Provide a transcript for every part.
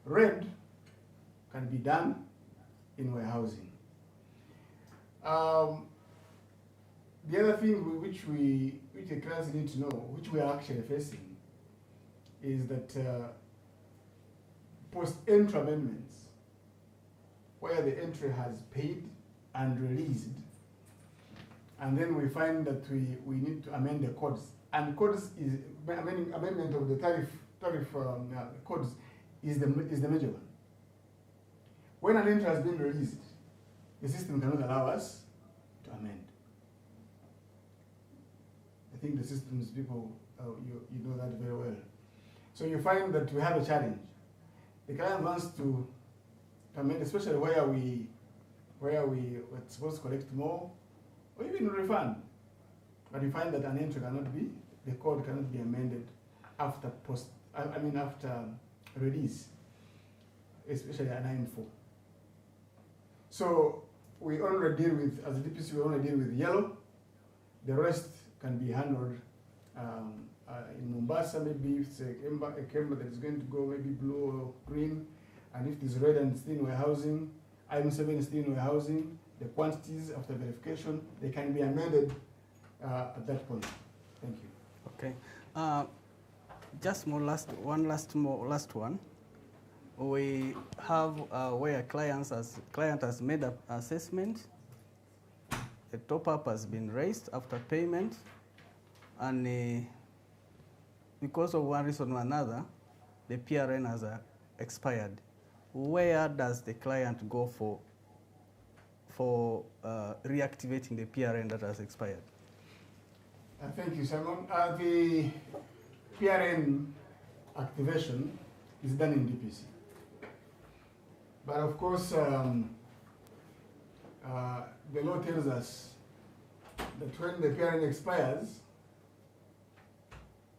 Red can be done in warehousing. The other thing which the clients need to know, which we are actually facing, is that post-entry amendments, where the entry has paid and released, and then we find that we need to amend the codes. And codes is amendment of the tariff codes is the major one. When an entry has been released, the system cannot allow us to amend. I think the systems people, you know that very well. So you find that we have a challenge. The client wants to amend, especially where we were supposed to collect more, or even refund. But you find that an entry cannot be, the code cannot be amended after after release, especially a 9.4. So we only deal with, as a DPC, we only deal with yellow. The rest can be handled in Mombasa. Maybe if it's a Kemba that is going to go maybe blue or green, and if it is red and still in warehousing, item 7 is still in warehousing, the quantities after verification, they can be amended at that point. Thank you. Okay. Just last one. We have where client has made an assessment, a top-up has been raised after payment, and because of one reason or another, the PRN has expired. Where does the client go for reactivating the PRN that has expired? Thank you, Simon. The PRN activation is done in DPC. But of course, the law tells us that when the PRN expires,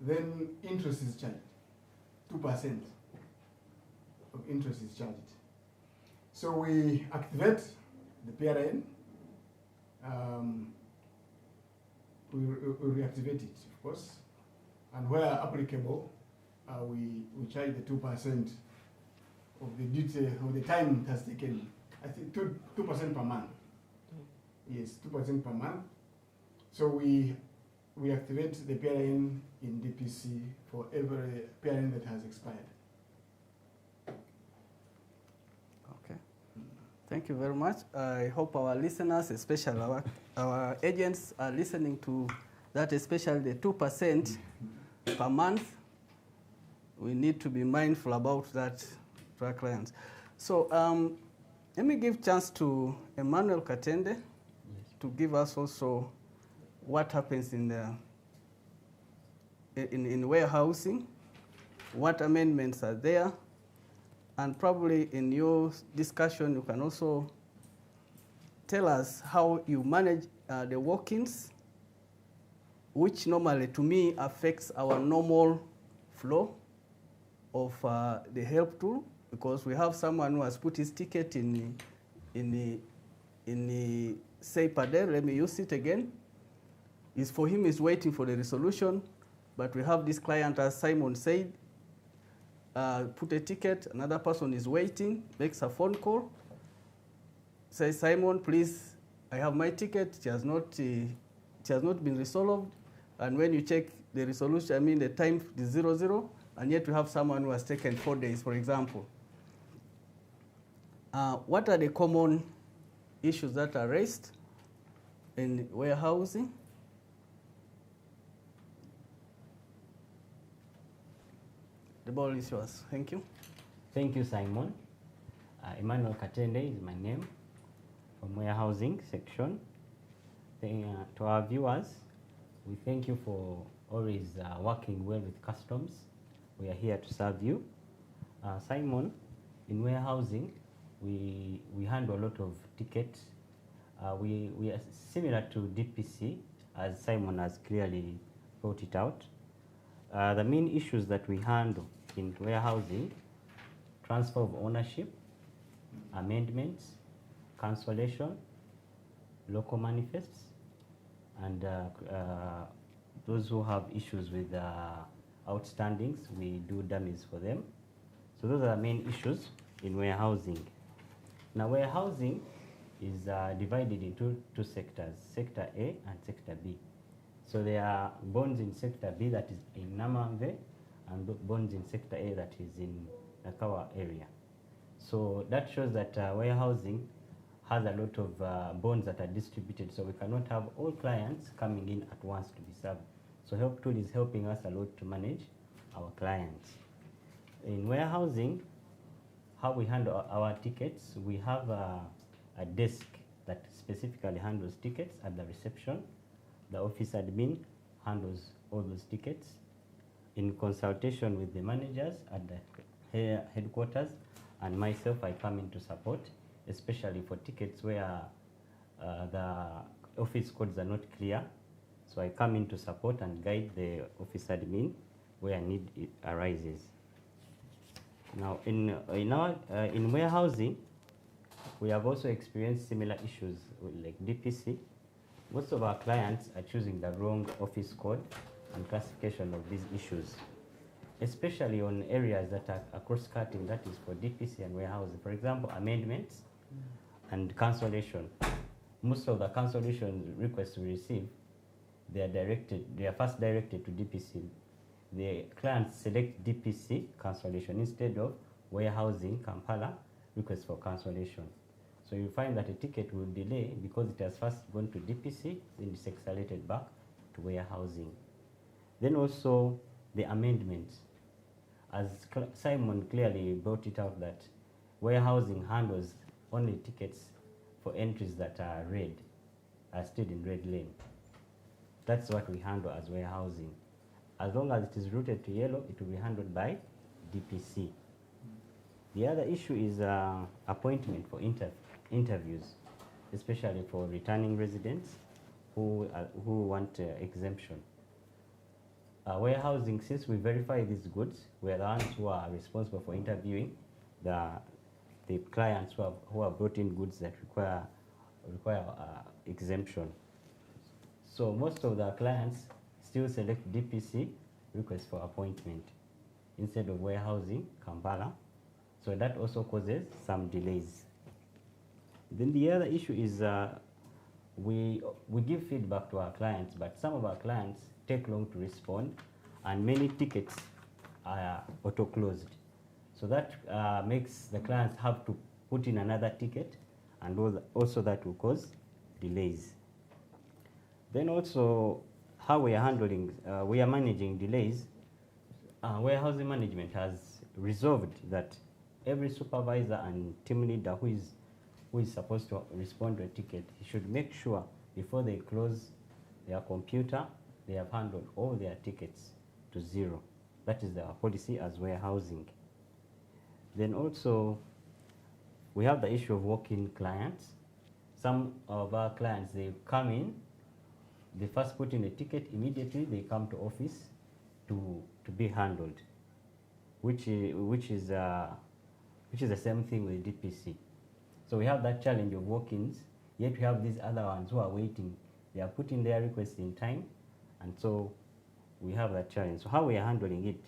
then interest is charged. 2% of interest is charged. So we activate the PRN, we reactivate it, of course, and where applicable, we charge the 2% of the duty of the time it has taken. I think 2% per month. Yes, 2% per month. So we activate the PRN in DPC for every PRN that has expired. Okay. Thank you very much. I hope our listeners, especially our agents, are listening to that, especially the 2% per month. We need to be mindful about that to our clients. So let me give chance to Emmanuel Katende to give us also what happens in warehousing, what amendments are there, and probably in your discussion you can also tell us how you manage the walk-ins, which normally to me affects our normal flow of the help tool, because we have someone who has put his ticket in the say per day. Let me use it again. Is for him is waiting for the resolution, but we have this client, as Simon said, put a ticket, another person is waiting, makes a phone call, says, Simon, please, I have my ticket, it has not been resolved, and when you check the resolution, the time is 00, and yet we have someone who has taken 4 days, for example. What are the common issues that are raised in warehousing? The ball is yours. Thank you. Thank you, Simon. Emmanuel Katende is my name, from warehousing section. To our viewers, we thank you for always working well with customs. We are here to serve you. Simon, in warehousing, we handle a lot of tickets. We are similar to DPC, as Simon has clearly brought it out. The main issues that we handle in warehousing: transfer of ownership, amendments, cancellation, local manifests, and those who have issues with outstandings, we do dummies for them. So those are the main issues in warehousing. Now warehousing is divided into two sectors, Sector A and Sector B. So there are bonds in Sector B that is in Namamve and bonds in Sector A that is in Nakawa area. So that shows that warehousing has a lot of bonds that are distributed, so we cannot have all clients coming in at once to be served. So Help Tool is helping us a lot to manage our clients. In warehousing, how we handle our tickets, we have a desk that specifically handles tickets at the reception. The office admin handles all those tickets in consultation with the managers at the headquarters, and myself, I come in to support, especially for tickets where the office codes are not clear. So I come in to support and guide the office admin where need arises. Now, in warehousing, we have also experienced similar issues like DPC. Most of our clients are choosing the wrong office code and classification of these issues, especially on areas that are cross-cutting, that is for DPC and warehousing. For example, amendments and cancellation. Most of the cancellation requests we receive, they are first directed to DPC. The clients select DPC cancellation instead of warehousing Kampala request for cancellation. So you find that a ticket will delay because it has first gone to DPC, then it's escalated back to warehousing. Then also the amendments. As Simon clearly brought it out that warehousing handles only tickets for entries that are red, are still in red lane. That's what we handle as warehousing. As long as it is routed to yellow, it will be handled by DPC. The other issue is appointment for interviews, especially for returning residents who want exemption. Warehousing, since we verify these goods, we are the ones who are responsible for interviewing the clients who have brought in goods that require exemption. So most of the clients still select DPC request for appointment instead of warehousing Kampala. So that also causes some delays. Then the other issue is we give feedback to our clients, but some of our clients take long to respond, and many tickets are auto-closed. So that makes the clients have to put in another ticket, and also that will cause delays. Then also how we are handling, we are managing delays. Warehousing management has resolved that every supervisor and team leader who is supposed to respond to a ticket, he should make sure before they close their computer, they have handled all their tickets to zero. That is our policy as warehousing. Then also, we have the issue of walk-in clients. Some of our clients, they come in, they first put in a ticket, immediately they come to office to be handled, which is the same thing with DPC. So we have that challenge of walk-ins, yet we have these other ones who are waiting. They are putting their requests in time, and so we have that challenge. So how we are handling it,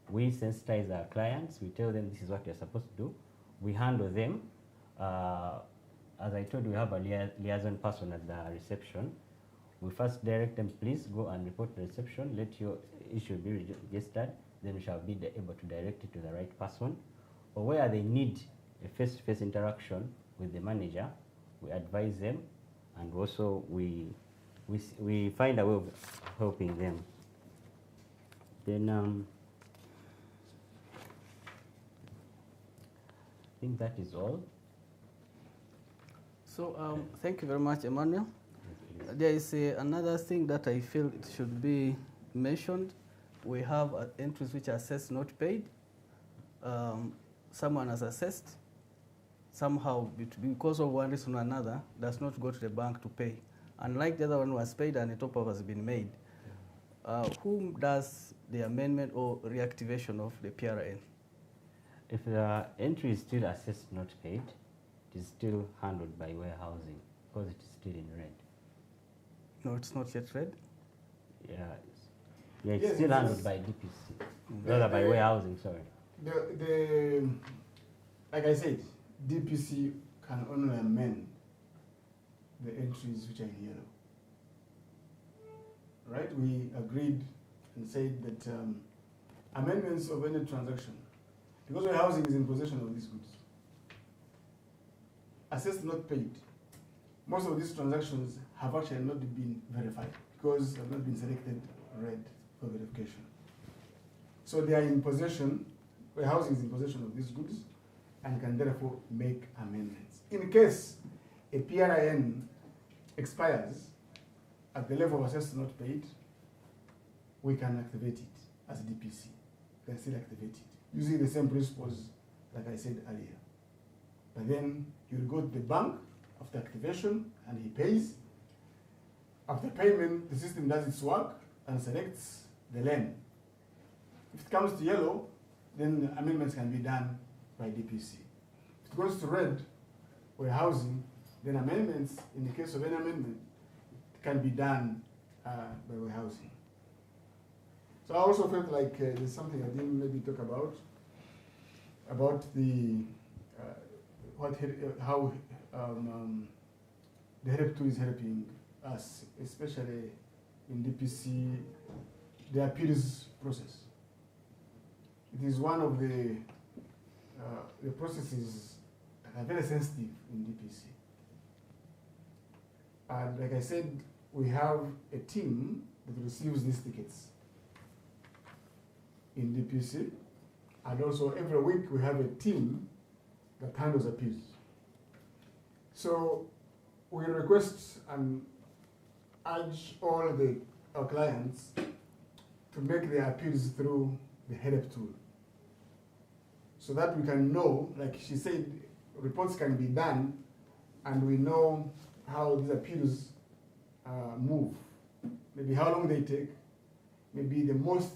we sensitize our clients, we tell them this is what they're supposed to do. We handle them. As I told you, we have a liaison person at the reception. We first direct them, please go and report to reception, let your issue be registered, then we shall be able to direct it to the right person. Or where they need a face-to-face interaction with the manager, we advise them, and also we find a way of helping them. Then I think that is all. So thank you very much, Emmanuel. There is another thing that I feel it should be mentioned. We have entries which are assessed not paid. Someone has assessed, somehow because of one reason or another, does not go to the bank to pay. Unlike the other one was paid and a top-up has been made. Who does the amendment or reactivation of the PRN? If the entry is still assessed not paid, it is still handled by warehousing because it is still in red. No, it's not yet red? Yeah, it's still handled by DPC, rather by warehousing, sorry. Like I said, DPC can only amend the entries which are in yellow. Right? We agreed and said that amendments of any transaction, because warehousing is in possession of these goods, assessed not paid, most of these transactions have actually not been verified because have not been selected read for verification. So they are in possession, warehousing is in possession of these goods and can therefore make amendments. In case a PRIN expires at the level of assessed not paid, we can activate it as DPC. We can still activate it using the same principles like I said earlier. But then you'll go to the bank after activation and he pays. After payment, the system does its work and selects the lane. If it comes to yellow, then amendments can be done by DPC. If it goes to red, warehousing, then amendments, in the case of any amendment, can be done by warehousing. So I also felt like there's something I didn't maybe talk about the how the help tool is helping us, especially in DPC, the appeals process. It is one of the processes that are very sensitive in DPC. And like I said, we have a team that receives these tickets in DPC, and also every week we have a team that handles appeals. So we request and urge all our clients to make their appeals through the help tool, so that we can know, like she said, reports can be done and we know how these appeals move, maybe how long they take, maybe the most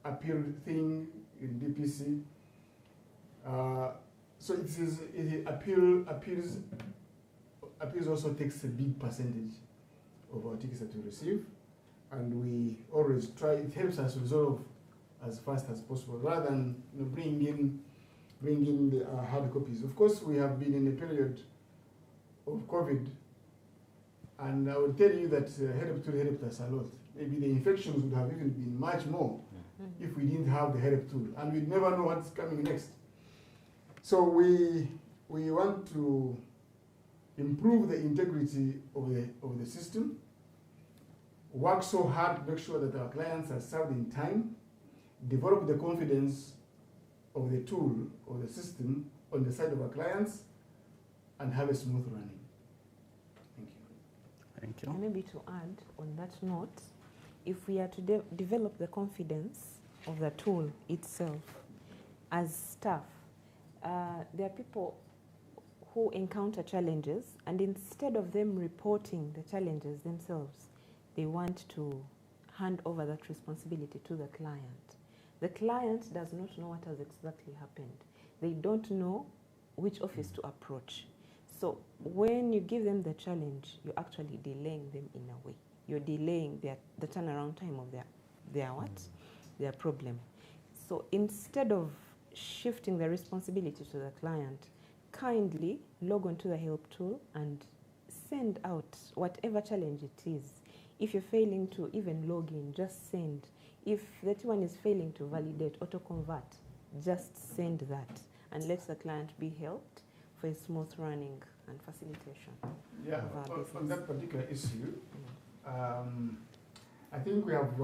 appealed thing in DPC. So appeals also takes a big percentage of our tickets that we receive, and we always try, it helps us resolve as fast as possible rather than bring in the hard copies. Of course, we have been in a period of COVID, and I will tell you that help tool helped us a lot. Maybe the infections would have even been much more if we didn't have the help tool, and we'd never know what's coming next. So we want to improve the integrity of the system, work so hard to make sure that our clients are served in time, develop the confidence of the tool or the system on the side of our clients, and have a smooth running. Thank you. Thank you. And maybe to add on that note, if we are to develop the confidence of the tool itself as staff, there are people who encounter challenges, and instead of them reporting the challenges themselves, they want to hand over that responsibility to the client. The client does not know what has exactly happened. They don't know which office to approach. So when you give them the challenge, you're actually delaying them in a way. You're delaying the turnaround time of their problem. So instead of shifting the responsibility to the client, kindly log on to the help tool and send out whatever challenge it is. If you're failing to even log in, just send. If that one is failing to validate, auto-convert, just send that and let the client be helped for a smooth running and facilitation. Yeah, on that particular issue, I think we have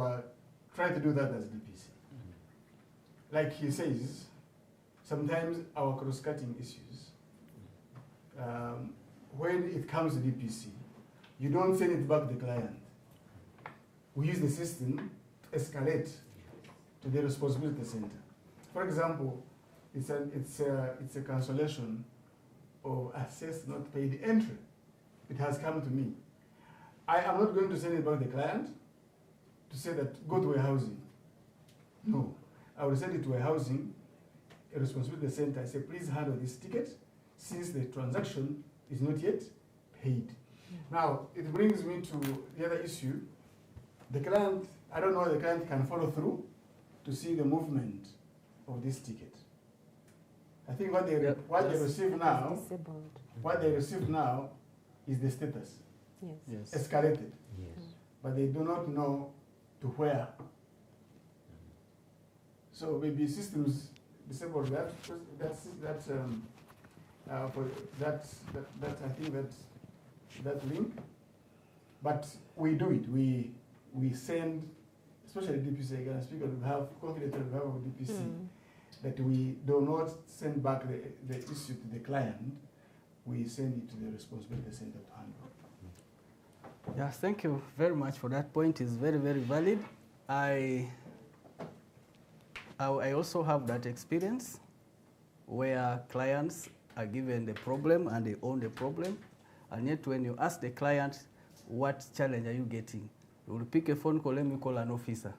tried to do that as DPC. Like he says, sometimes our cross-cutting issues, when it comes to DPC, you don't send it back to the client. We use the system to escalate to the responsibility center. For example, it's a cancellation of assessed not paid entry. It has come to me. I am not going to send it back to the client to say that go to warehousing. No, I will send it to warehousing, a responsibility center. I say, please handle this ticket since the transaction is not yet paid. Now, it brings me to the other issue. The client, I don't know if the client can follow through to see the movement of this ticket. I think what they Yeah, what they just- receive now, Disabled. what they receive now is the status Yes. Yes. escalated, Yes. but they do not know to where. So maybe systems disabled that for that I think that link. But we do it. We send, especially DPC. Again, speaker we have confidential we have with DPC Mm. that we do not send back the issue to the client. We send it to the responsibility center to handle. Yeah, thank you very much for that point. It's very, very valid. I also have that experience where clients are given the problem and they own the problem. And yet when you ask the client, what challenge are you getting? You will pick a phone call, let me call an officer.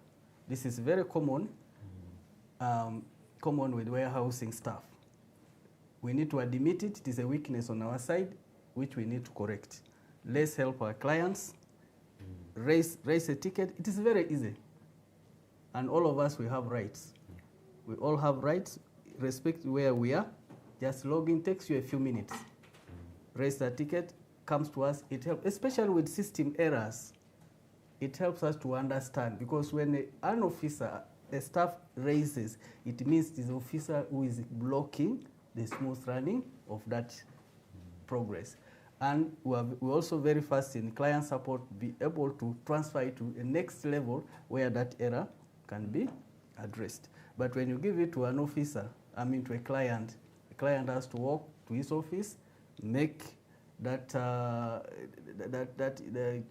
This is very common, common with warehousing staff. We need to admit it. It is a weakness on our side, which we need to correct. Let's help our clients. Raise a ticket. It is very easy. And all of us, we have rights. We all have rights, respect where we are. Just log in, takes you a few minutes. Raise the ticket, comes to us. It helps, especially with system errors. It helps us to understand, because when an officer, a staff raises, it means it is the officer who is blocking the smooth running of that progress. And we're also very fast in client support, be able to transfer it to a next level where that error can be addressed. But when you give it to an officer, to a client, the client has to walk to his office, make that,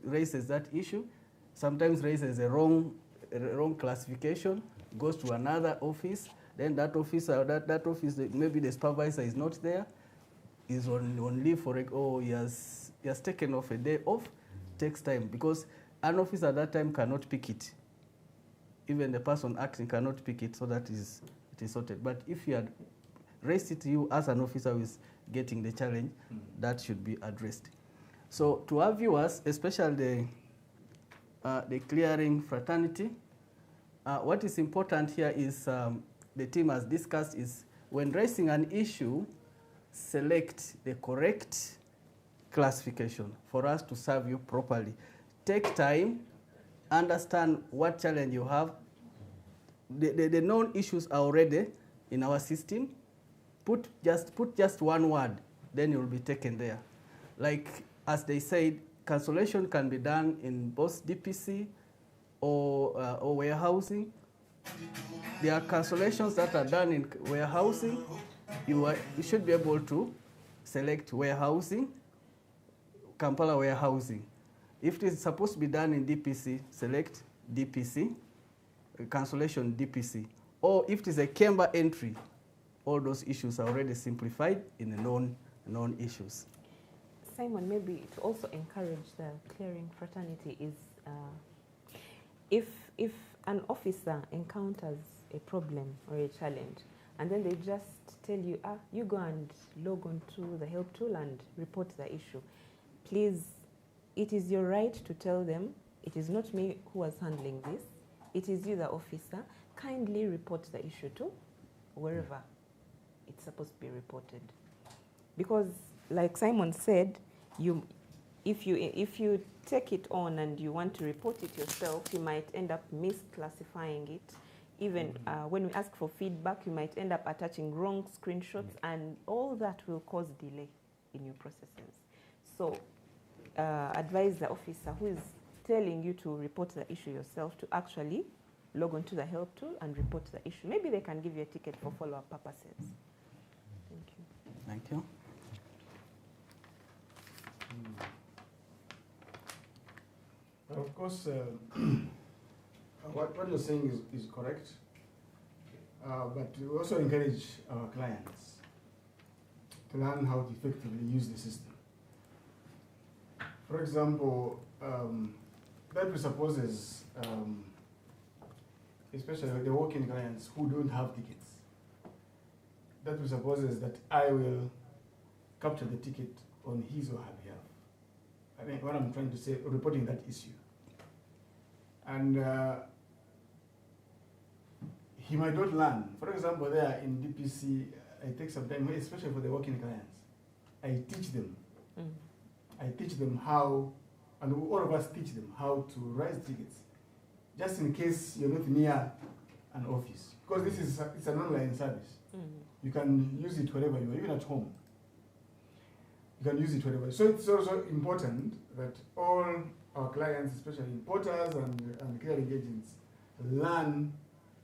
raises that issue, sometimes raises a wrong classification, goes to another office, then that officer, that office, maybe the supervisor is not there, is on leave for he has taken off a day off, takes time, because an officer at that time cannot pick it. Even the person acting cannot pick it, so that it is sorted. But if you had raised it to you as an officer who is getting the challenge, that should be addressed. So to our viewers, especially the clearing fraternity, what is important here is the team has discussed is when raising an issue, select the correct classification for us to serve you properly. Take time, understand what challenge you have. The known issues are already in our system. Put just one word, then you will be taken there. Like as they said, cancellation can be done in both DPC or warehousing. There are cancellations that are done in warehousing. You should be able to select warehousing, Kampala warehousing. If it is supposed to be done in DPC, select DPC, cancellation DPC. Or if it is a Kemba entry, all those issues are already simplified in the known issues. Simon, maybe to also encourage the clearing fraternity is if an officer encounters a problem or a challenge, and then they just tell you, you go and log on to the help tool and report the issue. Please, it is your right to tell them, it is not me who was handling this, it is you, the officer. Kindly report the issue to wherever it's supposed to be reported. Because like Simon said, if you take it on and you want to report it yourself, you might end up misclassifying it. Even when we ask for feedback, you might end up attaching wrong screenshots, and all that will cause delay in your processes. So advise the officer who is telling you to report the issue yourself to actually log on to the help tool and report the issue. Maybe they can give you a ticket for follow-up purposes. Thank you. Thank you. But of course, what you're saying is correct, but we also encourage our clients to learn how to effectively use the system. For example, that presupposes, especially the working clients who don't have tickets, that presupposes that I will capture the ticket on his or her behalf. I mean, what I'm trying to say, reporting that issue. And he might not learn. For example, there in DPC, I take some time, especially for the working clients. I teach them. I teach them how, and all of us teach them how to raise tickets, just in case you're not near an office. Because this is it's an online service. You can use it wherever you are, even at home. You can use it wherever. So it's also important that all our clients, especially importers and clearing agents, learn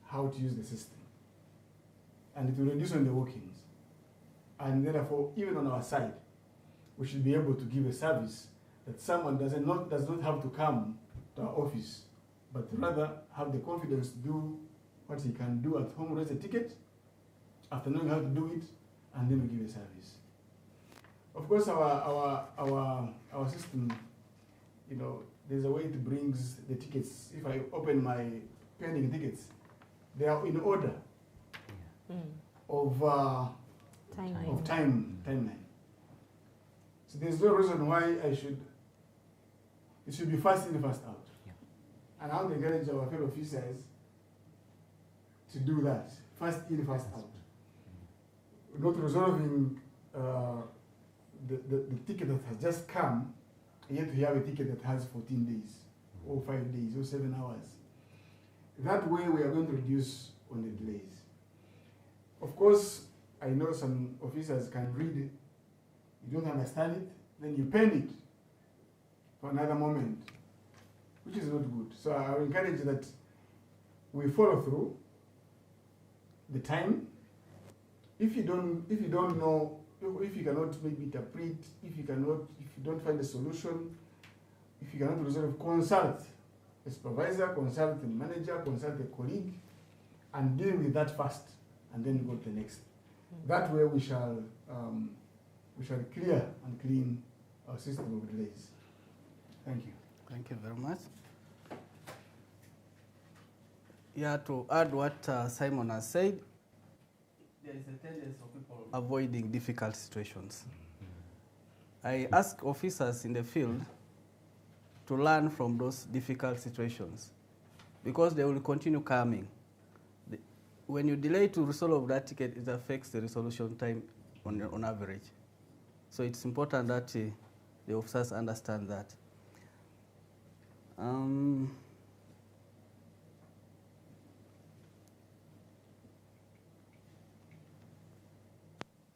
how to use the system. And it will reduce on the workings. And therefore, even on our side, we should be able to give a service that someone does not have to come to our office, but rather have the confidence to do what he can do at home, raise a ticket, after knowing how to do it, and then we give a service. Of course, our system, you know, there's a way it brings the tickets. If I open my pending tickets, they are in order of timeline. So there's no reason why it should be fast in, fast out. Yeah. And I would encourage our fellow officers to do that, fast in, fast out. Not resolving the ticket that has just come, and yet we have a ticket that has 14 days, or 5 days, or 7 hours. That way we are going to reduce on the delays. Of course, I know some officers can read it, you don't understand it, then you pen it for another moment, which is not good. So I will encourage that we follow through the time. If you don't know, if you cannot maybe interpret, if you don't find a solution, if you cannot resolve, consult a supervisor, consult a manager, consult a colleague, and deal with that first, and then go to the next. That way we shall clear and clean our system of delays. Thank you. Thank you very much. Yeah, to add what Simon has said, there is a tendency of people avoiding difficult situations. I ask officers in the field to learn from those difficult situations because they will continue coming. When you delay to resolve that ticket, it affects the resolution time on average. So it's important that the officers understand that.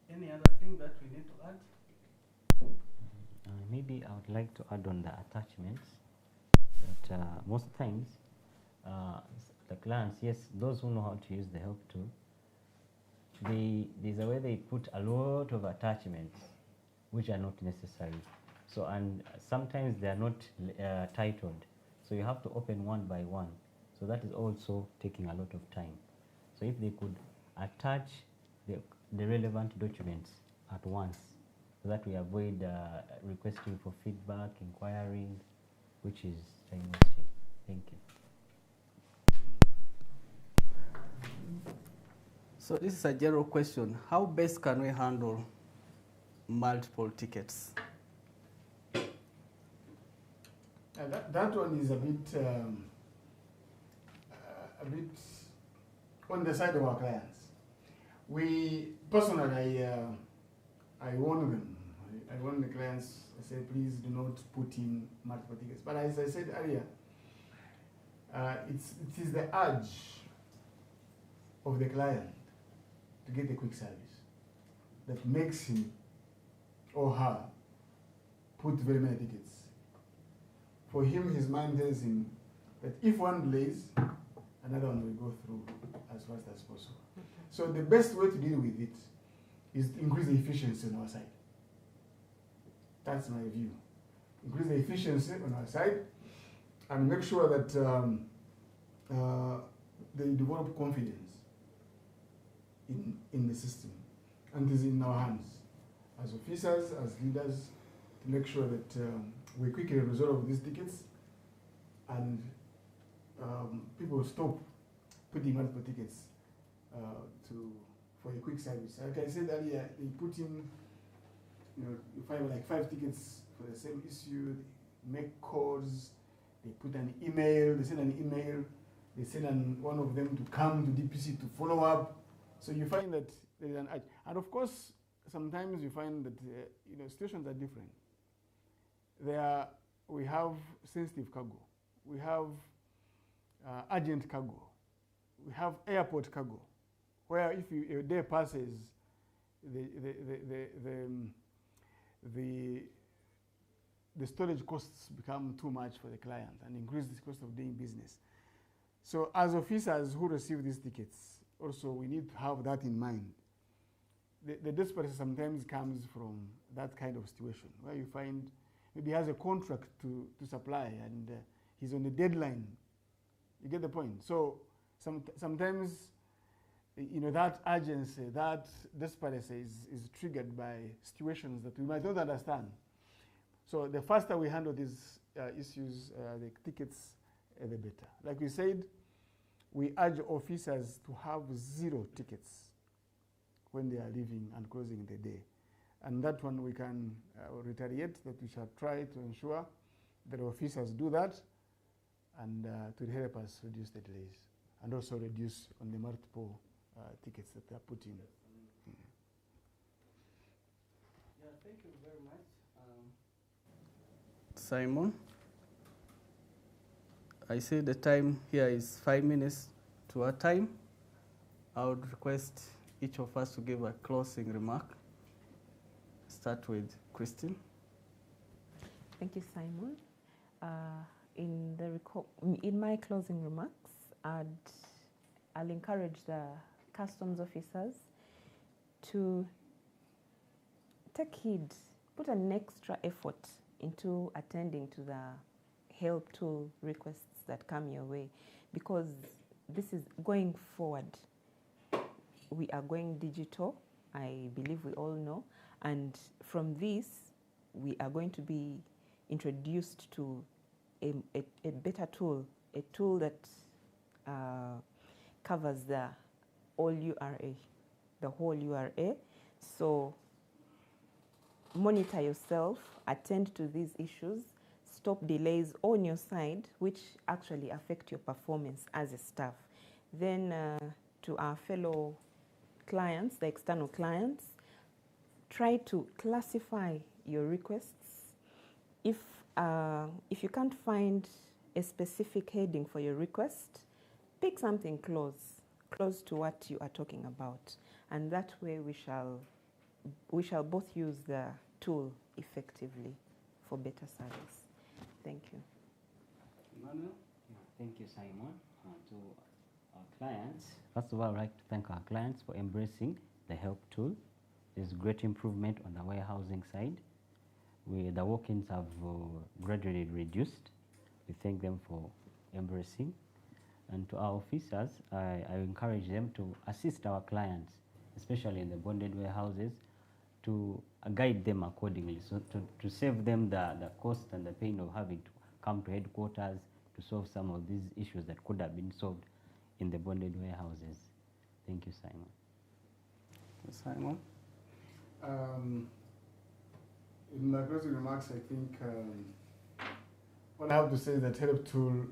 Any other thing that we need to add? Maybe I would like to add on the attachments that most times the clients, yes, those who know how to use the help tool, there's a way they put a lot of attachments which are not necessary. So, and sometimes they are not titled. So you have to open one by one. So that is also taking a lot of time. So if they could attach the relevant documents at once, so that we avoid requesting for feedback, inquiring, which is time wasting. Thank you. So this is a general question. How best can we handle multiple tickets? That one is a bit on the side of our clients. We personally, I warn them. I warn the clients. I say, please do not put in multiple tickets. But as I said earlier, it is the urge of the client to get a quick service that makes him or her put very many tickets. For him, his mind tells him that if one delays, another one will go through as fast as possible. So the best way to deal with it is to increase the efficiency on our side. That's my view. Increase the efficiency on our side and make sure that they develop confidence in the system. And it is in our hands as officers, as leaders, to make sure that we quickly resolve these tickets and people stop putting multiple tickets for a quick service. Like I said earlier, they put in, you find like 5 tickets for the same issue, they make calls, they put an email, they send an email, they send one of them to come to DPC to follow up. So you find that there is an urge. And of course, sometimes you find that situations are different. We have sensitive cargo. We have urgent cargo. We have airport cargo, where if a day passes, the storage costs become too much for the client and increase the cost of doing business. So as officers who receive these tickets, also we need to have that in mind. The desperation sometimes comes from that kind of situation, where you find maybe he has a contract to supply and he's on a deadline. You get the point? So sometimes that urgency, that desperation is triggered by situations that we might not understand. So the faster we handle these issues, the tickets, the better. Like we said, we urge officers to have 0 tickets when they are leaving and closing the day. And that one we can reiterate that we shall try to ensure that officers do that and to help us reduce the delays and also reduce on the multiple tickets that they are put in. Yeah, thank you very much. Simon, I see the time here is 5 minutes to our time. I would request each of us to give a closing remark. Start with Christine. Thank you, Simon. In my closing remarks, I'll encourage the customs officers to take heed, put an extra effort into attending to the help tool requests that come your way, because this is going forward. We are going digital, I believe we all know, and from this, we are going to be introduced to a better tool, a tool that covers the whole URA. So monitor yourself, attend to these issues, stop delays on your side, which actually affect your performance as a staff. Then to our fellow clients, the external clients, try to classify your requests. If you can't find a specific heading for your request, pick something close to what you are talking about, and that way we shall both use the tool effectively for better service. Thank you. Emmanuel? Thank you, Simon. To our clients, first of all, I'd like to thank our clients for embracing the help tool. There's great improvement on the warehousing side. The walk-ins have gradually reduced. We thank them for embracing. And to our officers, I encourage them to assist our clients, especially in the bonded warehouses, to guide them accordingly, so to save them the cost and the pain of having to come to headquarters to solve some of these issues that could have been solved in the bonded warehouses. Thank you, Simon. Simon? In my closing remarks, I think what I have to say is that help tool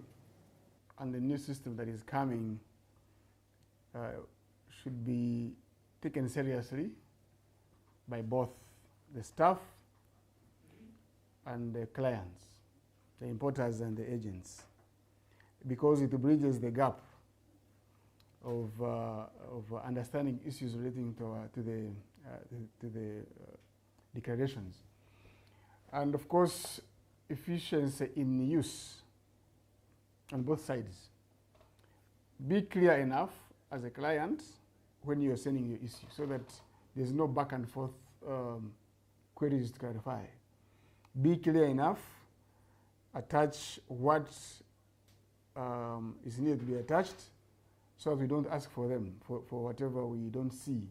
and the new system that is coming should be taken seriously by both the staff and the clients, the importers and the agents, because it bridges the gap of understanding issues relating to the declarations. And of course, efficiency in use on both sides. Be clear enough as a client when you're sending your issue, so that there's no back and forth queries to clarify. Be clear enough, attach what is needed to be attached, so that we don't ask for them for whatever we don't see.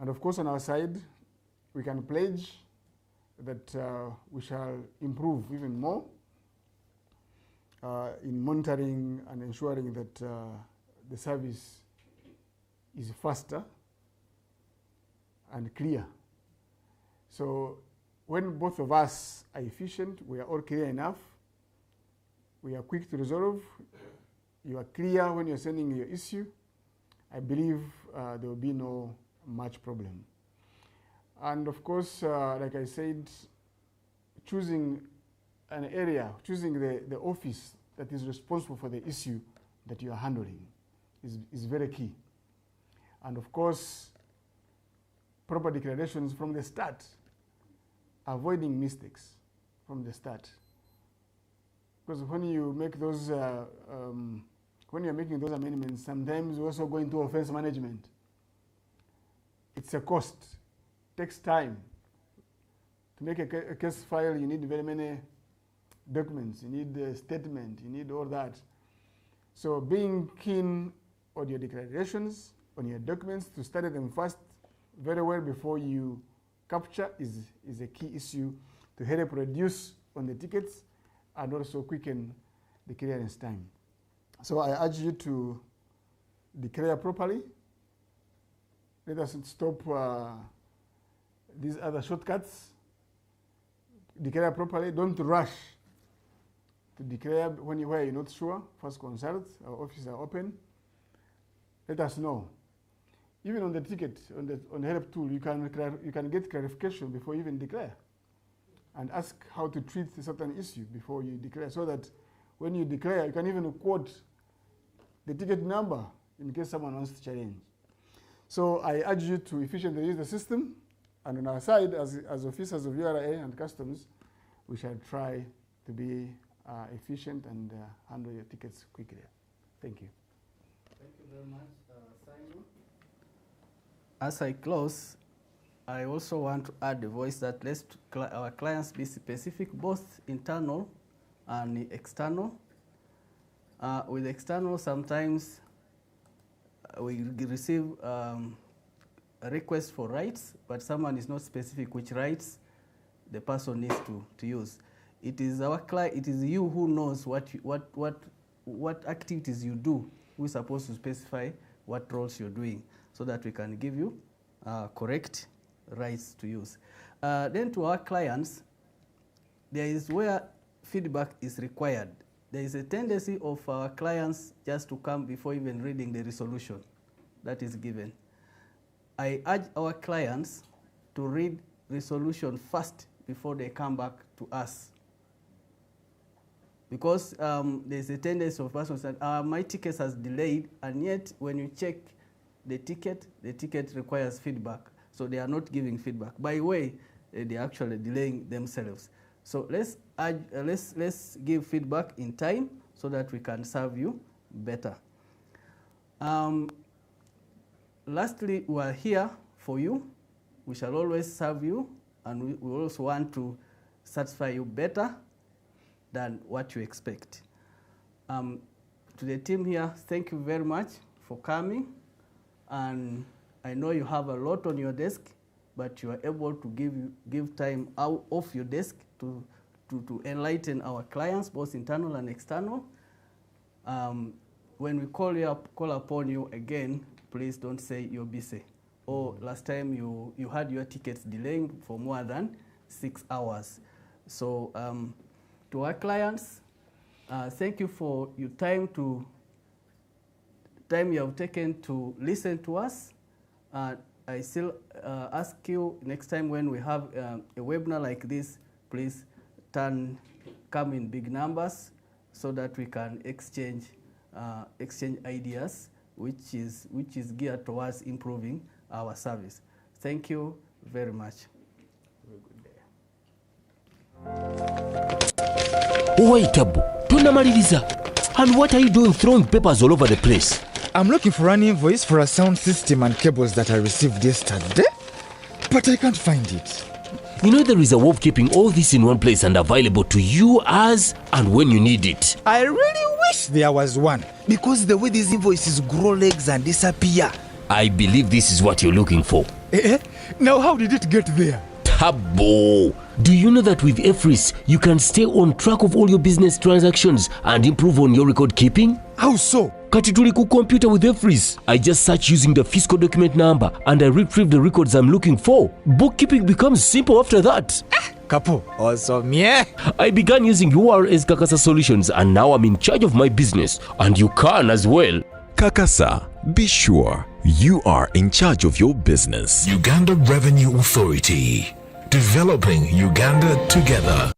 And of course, on our side, we can pledge that we shall improve even more in monitoring and ensuring that the service is faster and clear. So when both of us are efficient, we are all clear enough, we are quick to resolve, you are clear when you're sending your issue, I believe there will be no much problem. And of course, like I said, choosing an area, choosing the office that is responsible for the issue that you are handling is very key. And of course, proper declarations from the start, avoiding mistakes from the start. Because when you make those, when you're making those amendments, sometimes you also go into offense management. It's a cost, takes time. To make a case file, you need very many documents, you need a statement, you need all that. So being keen on your declarations, on your documents, to study them first very well before you capture is a key issue to help reduce on the tickets and also quicken the clearance time. So I urge you to declare properly. Let us stop these other shortcuts. Declare properly. Don't rush to declare where you're not sure. First consult. Our offices are open. Let us know. Even on the ticket, on the help tool, you can get clarification before you even declare, and ask how to treat a certain issue before you declare, so that when you declare, you can even quote the ticket number in case someone wants to challenge. So I urge you to efficiently use the system, and on our side, as officers of URA and customs, we shall try to be efficient and handle your tickets quickly. Thank you. Thank you very much, Simon. As I close, I also want to add the voice that let our clients be specific, both internal and external. With external, sometimes we receive a request for rights, but someone is not specific which rights the person needs to use. It is our client, it is you who knows what activities you do. We're supposed to specify what roles you're doing, so that we can give you correct rights to use. Then to our clients, there is where feedback is required. There is a tendency of our clients just to come before even reading the resolution that is given. I urge our clients to read resolution first before they come back to us. Because there's a tendency of persons that my ticket has delayed, and yet when you check the ticket requires feedback. So they are not giving feedback. By the way, they're actually delaying themselves. So let's give feedback in time so that we can serve you better. Lastly, we are here for you. We shall always serve you, and we also want to satisfy you better than what you expect. To the team here, thank you very much for coming. And I know you have a lot on your desk, but you are able to give time out off your desk to enlighten our clients, both internal and external. When we call upon you again, please don't say you're busy. Or last time you had your tickets delaying for more than 6 hours. So to our clients, thank you for your time you have taken to listen to us. I still ask you next time when we have a webinar like this, please come in big numbers so that we can exchange ideas, which is geared towards improving our service. Thank you very much. Wait, Tabu, and what are you doing throwing papers all over the place? I'm looking for an invoice for a sound system and cables that I received yesterday, but I can't find it. You know there is a way of keeping all this in one place and available to you as and when you need it. I really wish there was one, because the way these invoices grow legs and disappear. I believe this is what you're looking for. Now how did it get there? Tabo! Do you know that with EFRIS, you can stay on track of all your business transactions and improve on your record keeping? How so? Katituliku computer with EFRIS. I just search using the fiscal document number and I retrieve the records I'm looking for. Bookkeeping becomes simple after that. Kapo, awesome, yeah. I began using URS Kakasa Solutions and now I'm in charge of my business, and you can as well. Kakasa, be sure you are in charge of your business. Uganda Revenue Authority, developing Uganda together.